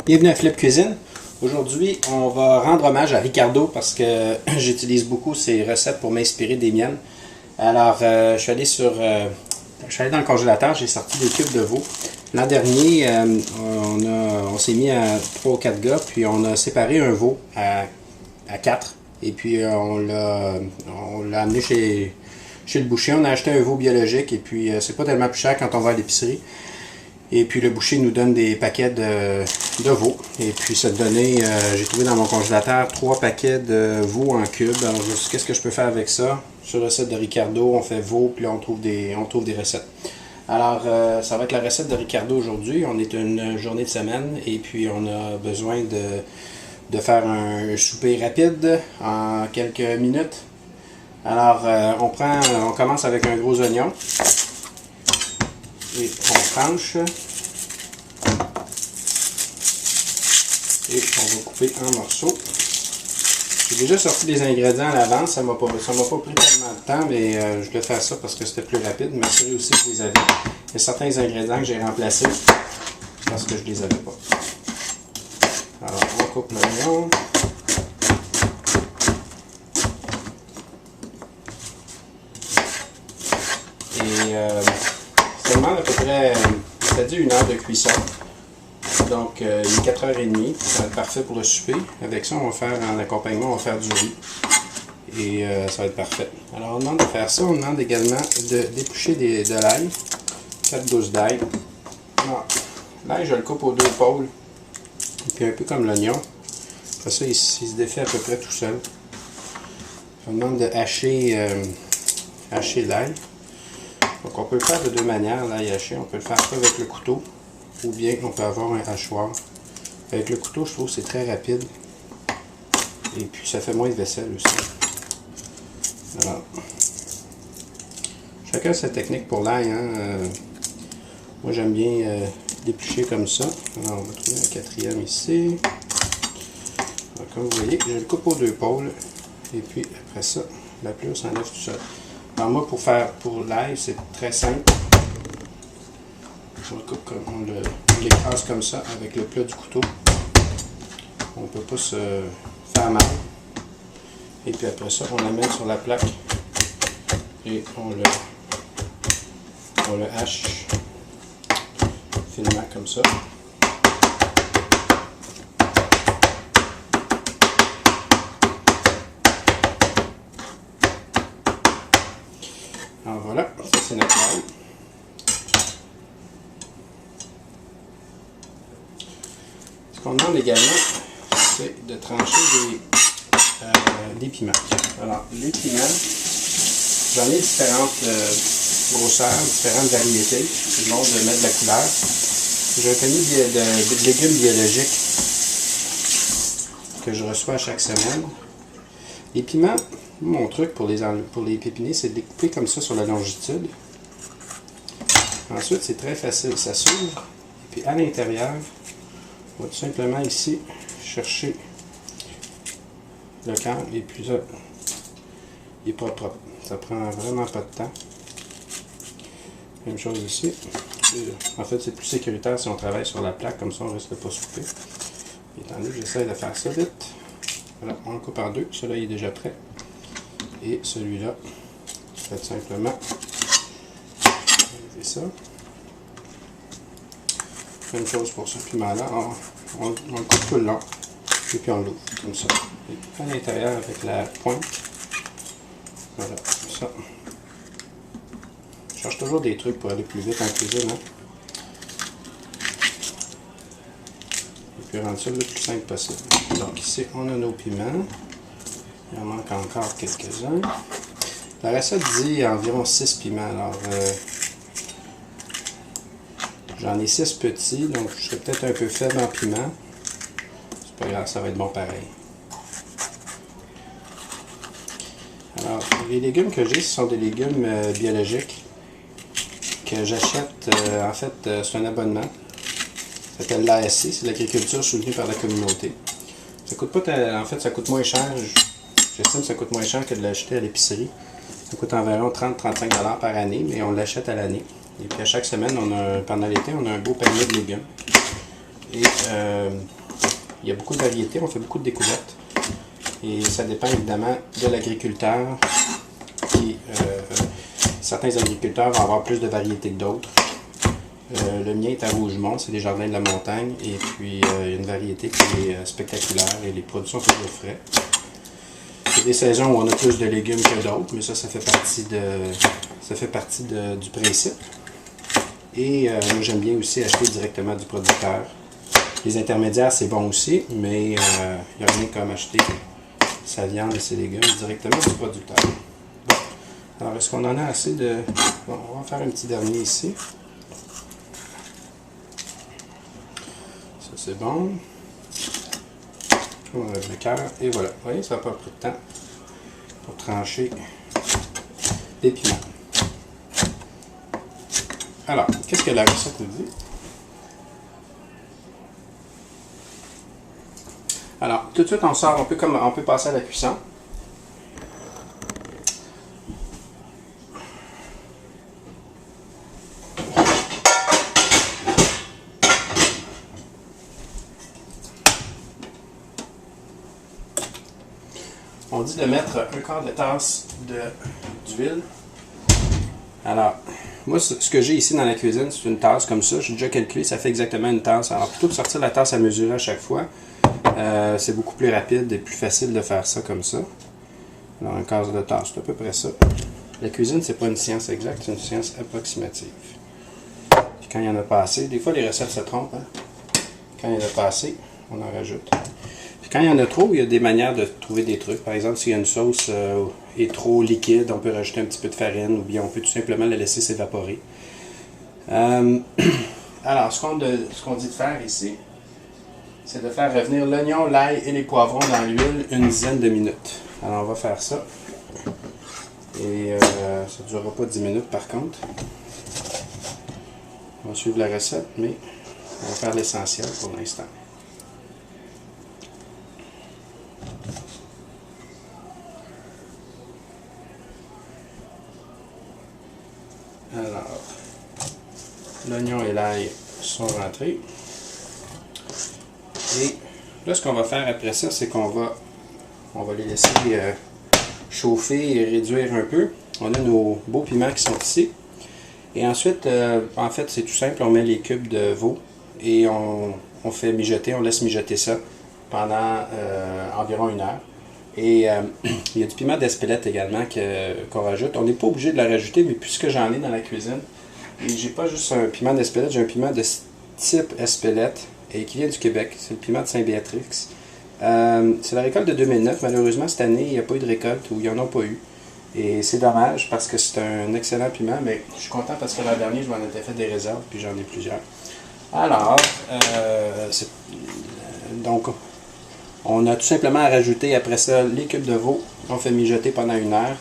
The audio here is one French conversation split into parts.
Bienvenue à Flip Cuisine. Aujourd'hui, on va rendre hommage à Ricardo parce que j'utilise beaucoup ses recettes pour m'inspirer des miennes. Alors, je suis allé dans le congélateur, j'ai sorti des cubes de veau. L'an dernier, on s'est mis à 3 ou 4 gars, puis on a séparé un veau à 4. Et puis, on l'a amené chez le boucher. On a acheté un veau biologique et puis c'est pas tellement plus cher quand on va à l'épicerie. Et puis le boucher nous donne des paquets de veau. Et puis ça donnait, j'ai trouvé dans mon congélateur 3 paquets de veau en cubes. Alors je me suis dit, qu'est-ce que je peux faire avec ça? Sur la recette de Ricardo, on fait veau, puis là on trouve des recettes. Alors ça va être la recette de Ricardo aujourd'hui. On est une journée de semaine et puis on a besoin de faire un souper rapide en quelques minutes. Alors on commence avec un gros oignon. Et on tranche et on va couper en morceaux. J'ai déjà sorti des ingrédients à l'avance, ça m'a pas pris tellement de temps, mais je voulais faire ça parce que c'était plus rapide. Mais m'assurer aussi que je les avais. Il y a certains ingrédients que j'ai remplacés parce que je les avais pas. Alors on coupe l'oignon. Et ça demande à peu près, ça dit 1 heure de cuisson. Donc, il est 4h30. Ça va être parfait pour le souper. Avec ça, on va faire en accompagnement, on va faire du riz. Et ça va être parfait. Alors, on demande de faire ça. On demande également d'éplucher de l'ail. 4 gousses d'ail. L'ail, je le coupe aux 2 pôles. Et puis, un peu comme l'oignon. Après ça, il se défait à peu près tout seul. On demande de hacher l'ail. Donc on peut le faire de 2 manières, l'ail haché. On peut le faire avec le couteau ou bien on peut avoir un hachoir. Avec le couteau, je trouve que c'est très rapide. Et puis ça fait moins de vaisselle aussi. Alors, chacun sa technique pour l'ail. Moi j'aime bien l'éplucher comme ça. Alors on va trouver un 4e ici. Alors, comme vous voyez, je le coupe aux 2 pôles. Et puis après ça, la pelure s'enlève tout seul. Alors moi, pour l'ail, c'est très simple. On le coupe comme on l'écrase comme ça avec le plat du couteau. On ne peut pas se faire mal. Et puis après ça, on l'amène sur la plaque et on le hache finement comme ça. Alors voilà, ça c'est notre ail. Ce qu'on demande également, c'est de trancher des piments. Alors, les piments, j'en ai différentes grosseurs, différentes variétés. C'est le monde de mettre de la couleur. J'ai un panier de légumes biologiques que je reçois à chaque semaine. Les piments, mon truc pour les pépiner, c'est de les couper comme ça sur la longitude. Ensuite, c'est très facile, ça s'ouvre. Et puis à l'intérieur, on va tout simplement ici chercher le cœur. Et puis ça, il n'est pas propre. Ça prend vraiment pas de temps. Même chose ici. En fait, c'est plus sécuritaire si on travaille sur la plaque, comme ça on risque de ne pas se couper. Et étant donné que j'essaie de faire ça vite. Voilà, on le coupe en 2. Celui-là il est déjà prêt. Et celui-là, faites simplement ça. Même chose pour ce piment-là. On le coupe tout le long. Et puis on l'ouvre comme ça. Et à l'intérieur avec la pointe. Voilà, comme ça. Je cherche toujours des trucs pour aller plus vite en cuisine. Et puis rendre ça le plus simple possible. Donc ici, on a nos piments. Il en manque encore quelques-uns. La recette dit environ 6 piments. Alors, j'en ai 6 petits, donc je serai peut-être un peu faible en piment. C'est pas grave, ça va être bon pareil. Alors, les légumes que j'ai, ce sont des légumes biologiques que j'achète. En fait, c'est un abonnement. Ça s'appelle l'ASC, c'est l'agriculture soutenue par la communauté. Ça coûte pas, en fait, ça coûte moins cher. J'estime que ça coûte moins cher que de l'acheter à l'épicerie. Ça coûte environ 30-35$ par année, mais on l'achète à l'année. Et puis à chaque semaine, pendant l'été, on a un beau panier de légumes. Et il y a beaucoup de variétés, on fait beaucoup de découvertes. Et ça dépend évidemment de l'agriculteur. Certains agriculteurs vont avoir plus de variétés que d'autres. Le mien est à Rougemont, c'est des jardins de la montagne. Et puis il y a une variété qui est spectaculaire et les produits sont toujours frais. Il y a des saisons où on a plus de légumes que d'autres, mais ça fait partie du principe. Et moi j'aime bien aussi acheter directement du producteur. Les intermédiaires c'est bon aussi, mais il n'y a rien comme acheter sa viande et ses légumes directement du producteur. Bon. Alors est-ce qu'on en a assez de... Bon, on va faire un petit dernier ici. Ça c'est bon. On enlève le cœur et voilà. Vous voyez, ça n'a pas pris de temps pour trancher les piments. Alors, qu'est-ce que la recette nous dit? Alors, tout de suite, on sort, on peut passer à la cuisson. On dit de mettre un quart de tasse d'huile. Alors, moi, ce que j'ai ici dans la cuisine, c'est une tasse comme ça. J'ai déjà calculé, ça fait exactement une tasse. Alors, plutôt que de sortir la tasse à mesurer à chaque fois, c'est beaucoup plus rapide et plus facile de faire ça comme ça. Alors, un quart de tasse, c'est à peu près ça. La cuisine, c'est pas une science exacte, c'est une science approximative. Puis quand il y en a pas assez, des fois les recettes se trompent. Hein? Quand il y en a pas assez, on en rajoute. Puis quand il y en a trop, il y a des manières de trouver des trucs. Par exemple, s'il y a une sauce est trop liquide, on peut rajouter un petit peu de farine ou bien on peut tout simplement la laisser s'évaporer. Alors, ce qu'on dit de faire ici, c'est de faire revenir l'oignon, l'ail et les poivrons dans l'huile une dizaine de minutes. Alors, on va faire ça. Et ça ne durera pas 10 minutes par contre. On va suivre la recette, mais on va faire l'essentiel pour l'instant. Alors, l'oignon et l'ail sont rentrés. Et là, ce qu'on va faire après ça, c'est qu'on va les laisser chauffer et réduire un peu. On a nos beaux piments qui sont ici. Et ensuite, en fait, c'est tout simple. On met les cubes de veau et on fait mijoter, on laisse mijoter ça pendant environ 1 heure. Et il y a du piment d'Espelette également qu'on rajoute. On n'est pas obligé de la rajouter, mais puisque j'en ai dans la cuisine, et j'ai pas juste un piment d'Espelette, j'ai un piment de type Espelette et qui vient du Québec. C'est le piment de Saint-Béatrix. C'est la récolte de 2009. Malheureusement, cette année, il n'y a pas eu de récolte ou il n'y en a pas eu. Et c'est dommage parce que c'est un excellent piment, mais je suis content parce que l'an dernier, je m'en étais fait des réserves, puis j'en ai plusieurs. Alors, donc, on a tout simplement à rajouter après ça les cubes de veau. On fait mijoter pendant 1 heure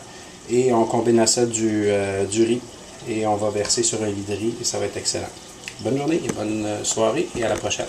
et on combine à ça du riz et on va verser sur un lit de riz et ça va être excellent. Bonne journée et bonne soirée et à la prochaine.